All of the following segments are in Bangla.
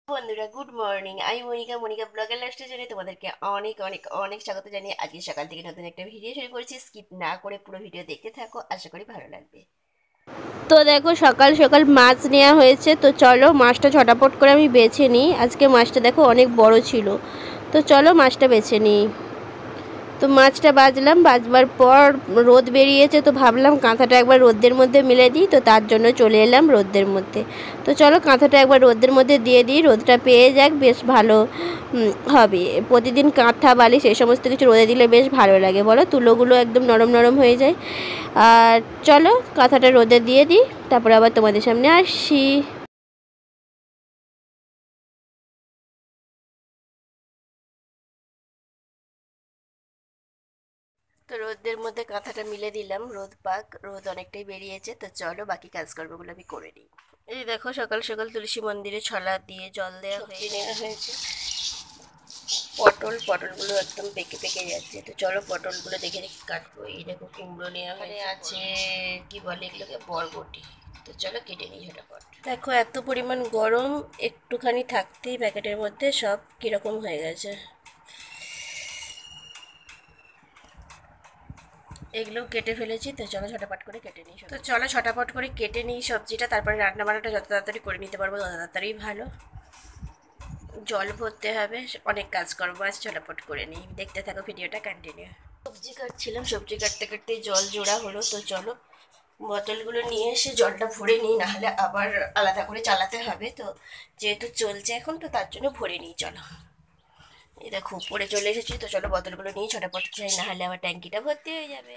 বন্ধুরা, গুড মর্নিং। আমি মনিকা, মনিকা ব্লগের লাইফস্টাইল জানিয়ে তোমাদেরকে অনেক অনেক অনেক স্বাগত জানিয়ে আজকে সকাল থেকে নতুন একটা ভিডিও শুরু করেছি। স্কিপ না করে পুরো ভিডিও দেখতে থাকো, আশা করি ভালো লাগবে। তো দেখো, সকাল সকাল মাছ নেওয়া হয়েছে, তো চলো মাছটা ঝটাপট করে আমি বেছে নিই। আজকে মাছটা দেখো অনেক বড় ছিল, তো চলো মাছটা বেছে নিই। তো মাছটা বাজবার পর রোদ বেরিয়েছে, তো ভাবলাম কাঁথাটা একবার রোদের মধ্যে মেলে দিই, তো তার জন্য চলে এলাম রোদের মধ্যে। তো চলো কাঁথাটা একবার রোদের মধ্যে দিয়ে দিই, রোদটা পেয়ে যাক, বেশ ভালো হবে। প্রতিদিন কাঁথা বালিশ এই সমস্ত কিছু রোদে দিলে বেশ ভালো লাগে, বলো, তুলোগুলো একদম নরম নরম হয়ে যায়। আর চলো কাঁথাটা রোদে দিয়ে দিই, তারপরে আবার তোমাদের সামনে আসছি। তো রোদের মধ্যে কাঁথাটা মিলে দিলাম, রোদ পাক, রোদ অনেকটাই বেরিয়েছে, তো চলো বাকি কাজকর্মগুলো আমি করে নিই। এই দেখো, সকাল সকাল তুলসী মন্দিরে ছলা দিয়ে জল দেওয়া হয়েছে। পটলগুলো একদম পেকে পেকে যাচ্ছে, তো চলো পটলগুলো দেখে দেখে কাটবো। এই দেখো কুমড়ো নেওয়া হয়েছে, আছে কি বলে এগুলোকে, বরবটি। তো চলো কেটে নিই ঝটাপট। দেখো এত পরিমাণ গরম, একটুখানি থাকতেই প্যাকেটের মধ্যে সব কিরকম হয়ে গেছে। এগুলো কেটে ফেলেছি, তো চলো ঝটাপট করে কেটে নিই। তো চলো ঝটাপট করে কেটে নিই সবজিটা, তারপরে রান্না বান্নাটা যত তাড়াতাড়ি করে নিতে পারবো তত তাড়াতাড়ি ভালো। জল ভরতে হবে, অনেক কাজ করবো আজ, ঝটাপট করে নিই, দেখতে থাকো ভিডিওটা কন্টিনিউ। সবজি কাটছিলাম, সবজি কাটতে কাটতে জল জোড়া হলো, তো চলো বোতলগুলো নিয়ে এসে জলটা ভরে নিই, নাহলে আবার আলাদা করে চালাতে হবে। তো যেহেতু চলছে এখন, তো তার জন্য ভরে নিই। চলো, এই দেখো উপরে চলে এসেছি, তো চলো বোতলগুলো নিয়ে ছটাপট চাই, নাহলে আবার ট্যাঙ্কিটা ভর্তি হয়ে যাবে।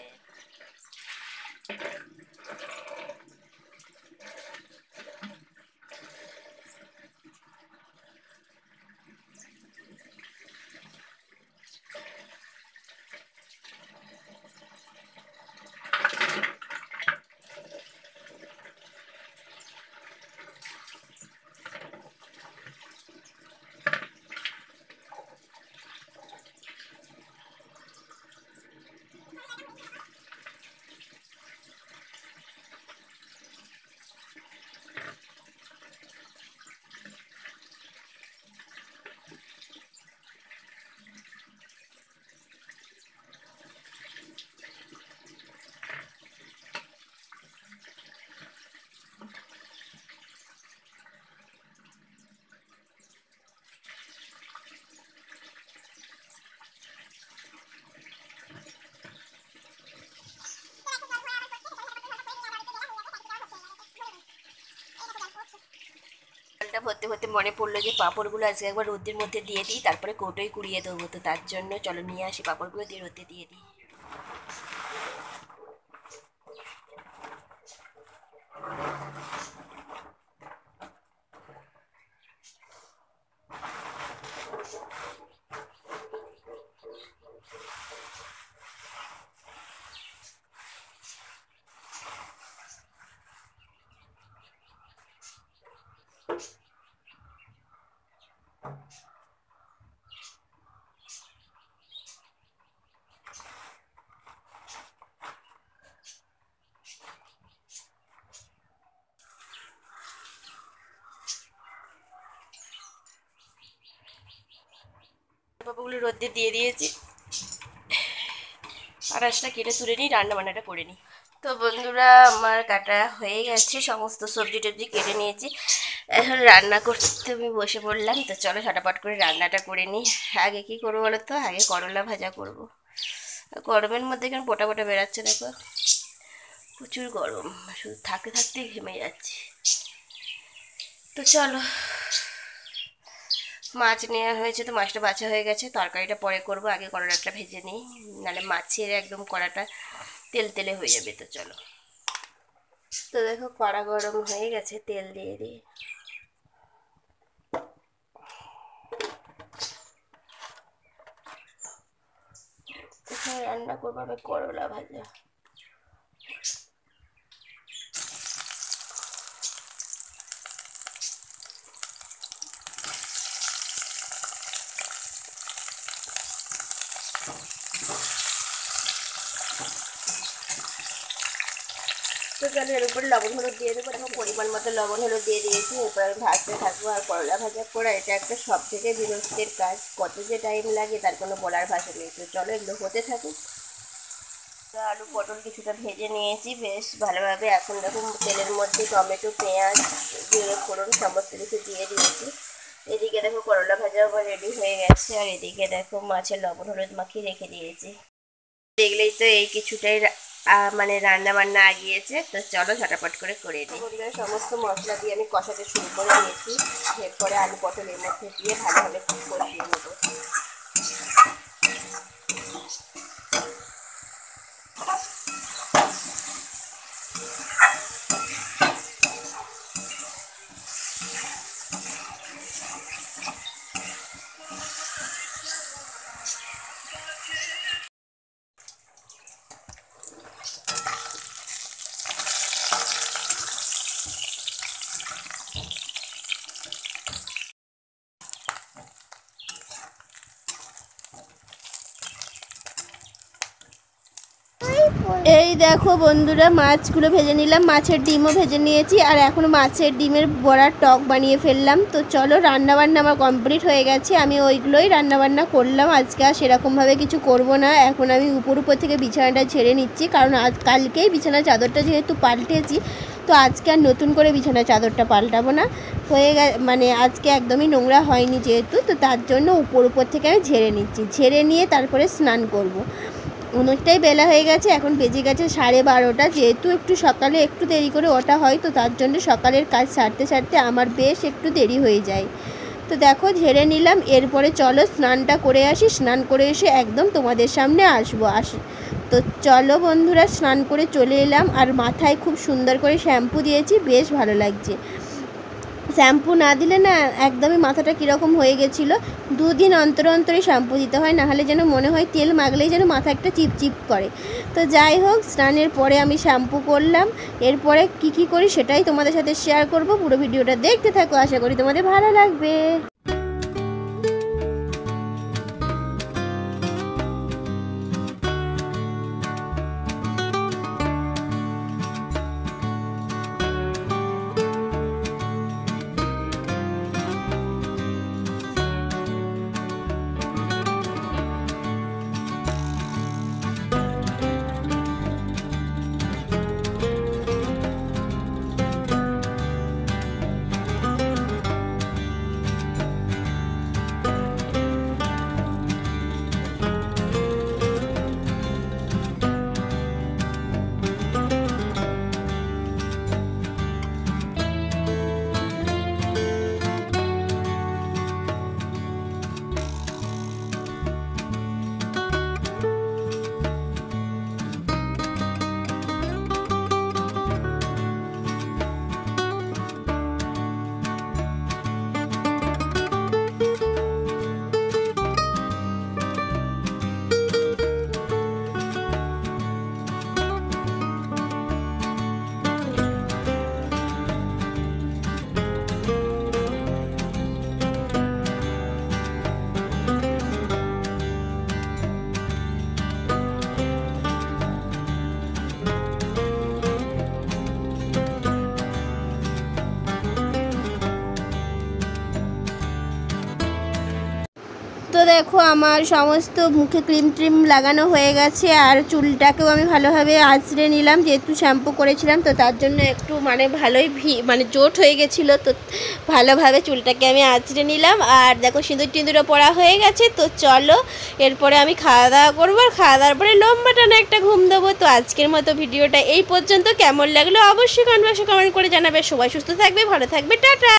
জলটা ভরতে ভরতে মনে পড়লো যে পাঁপড়গুলো আজকে একবার রোদের মধ্যে দিয়ে দিই, তারপরে কৌটোয় কুড়িয়ে দেবো। তো তার জন্য চলো নিয়ে আসি, পাঁপড়গুলো দিয়ে রোদে দিয়ে দিই। পাঁপড়গুলো রোদে দিয়ে দিয়েছি, আনাজটা কেটে তুলে নিই, রান্না বান্নাটা করে নিই। তো বন্ধুরা, আমার কাটা হয়ে গেছে, সমস্ত সবজি টবজি কেটে নিয়েছি, এখন রান্না করতে আমি বসে পড়লাম। তো চলো ঝটাপট করে রান্নাটা করে নিই। আগে কি করবো বলো তো, আগে করলা ভাজা করব। গরমের মধ্যে কেন পোটা পোটা বেরাচ্ছে দেখো, প্রচুর গরম, শুধু থাকতে থাকতে ঘেমে যাচ্ছি। তো চলো, মাছ নেওয়া হয়েছে, তো মাছটা বাছা হয়ে গেছে, তরকারিটা পরে করব, আগে করলাটা ভেজে নিই, নাহলে মাছের একদম কড়াটা তেল তেলে হয়ে যাবে। তো চলো, তো দেখো কড়া গরম হয়ে গেছে, তেল দিয়ে দিই। এখানে রান্না করবো আমি করলা ভাজা। তো চলো এর উপরে লবণ হলুদ দিয়ে দেবো। দেখো পরিমাণ মতো লবণ হলুদ দিয়ে দিয়েছি। এরপর আমি ভাজতে থাকবো। আর করলা ভাজা করা এটা একটা সব থেকে বিরক্তির কাজ, কত যে টাইম লাগে তার কোনো বলার ভাষা নেই। তো চলো এগুলো হতে থাকুক। আলু পটল কিছুটা ভেজে নিয়েছি বেশ ভালোভাবে। এখন দেখো তেলের মধ্যে টমেটো পেঁয়াজ জিরে ফোড়ন সমস্ত কিছু দিয়ে দিয়েছি। এদিকে দেখো করলা ভাজা রেডি হয়ে গেছে। আর এদিকে দেখো মাছের লবণ হলুদ মাখিয়ে রেখে দিয়েছি। দেখলেই তো এই কিছুটাই মানে রান্না বান্না আগিয়েছে। তো চলো ঝটাপট করে নিই। পরিবারের সমস্ত মশলা দিয়ে আমি কষাতে শুরু করে দিয়েছি। এরপরে আলু পটল এর মধ্যে দিয়ে ভালোভাবে কষিয়ে নেবো। এই দেখো বন্ধুরা, মাছগুলো ভেজে নিলাম, মাছের ডিমও ভেজে নিয়েছি। আর এখন মাছের ডিমের বড়ার টক বানিয়ে ফেললাম। তো চলো রান্নাবান্না আমার কমপ্লিট হয়ে গেছে। আমি ওইগুলোই রান্নাবান্না করলাম। আজকে আর সেরকমভাবে কিছু করব না। এখন আমি উপর থেকে বিছানাটা ঝেড়ে নিচ্ছি, কারণ কালকেই বিছানার চাদরটা যেহেতু পাল্টেছি, তো আজকে আর নতুন করে বিছানার চাদরটা পাল্টাবো না। হয়ে মানে আজকে একদমই নোংরা হয়নি যেহেতু, তো তার জন্য উপর থেকে আমি ঝেড়ে নিচ্ছি। ঝেড়ে নিয়ে তারপরে স্নান করব। অনেকটাই বেলা হয়ে গেছে, এখন বেজে গেছে 12:30। যেহেতু একটু সকালে একটু দেরি করে ওঠা হয়, তো তার জন্য সকালের কাজ সারতে আমার বেশ একটু দেরি হয়ে যায়। তো দেখো ঝেড়ে নিলাম। এরপরে চলো স্নানটা করে আসি। স্নান করে এসে একদম তোমাদের সামনে আসবো। তো চলো বন্ধুরা, স্নান করে চলে এলাম। আর মাথায় খুব সুন্দর করে শ্যাম্পু দিয়েছি, বেশ ভালো লাগছে। শ্যাম্পু না দিলে না একদমই মাথাটা কীরকম হয়ে গেছিলো। 2 দিন অন্তরে শ্যাম্পু দিতে হয়, নাহলে যেন মনে হয় তেল মাখলেই যেন মাথা একটা চিপচিপ করে। তো যাই হোক, স্নানের পরে আমি শ্যাম্পু করলাম। এরপরে কি করি সেটাই তোমাদের সাথে শেয়ার করব। পুরো ভিডিওটা দেখতে থাকো, আশা করি তোমাদের ভালো লাগবে। তো দেখো আমার সমস্ত মুখে ক্রিম লাগানো হয়ে গেছে। আর চুলটাকেও আমি ভালোভাবে আঁচড়ে নিলাম, যেহেতু শ্যাম্পু করেছিলাম, তো তার জন্য একটু ভালোই জোট হয়ে গেছিলো। তো ভালোভাবে চুলটাকে আমি আঁচড়ে নিলাম। আর দেখো সিঁদুরও পরা হয়ে গেছে। তো চলো এরপরে আমি খাওয়া দাওয়া করবো। আর খাওয়া দাওয়ার পরে লম্বা টানা একটা ঘুম দেবো। তো আজকের মতো ভিডিওটা এই পর্যন্ত। কেমন লাগলো অবশ্যই কমেন্ট বক্সে কমেন্ট করে জানাবে। সবাই সুস্থ থাকবে, ভালো থাকবে, টাটা।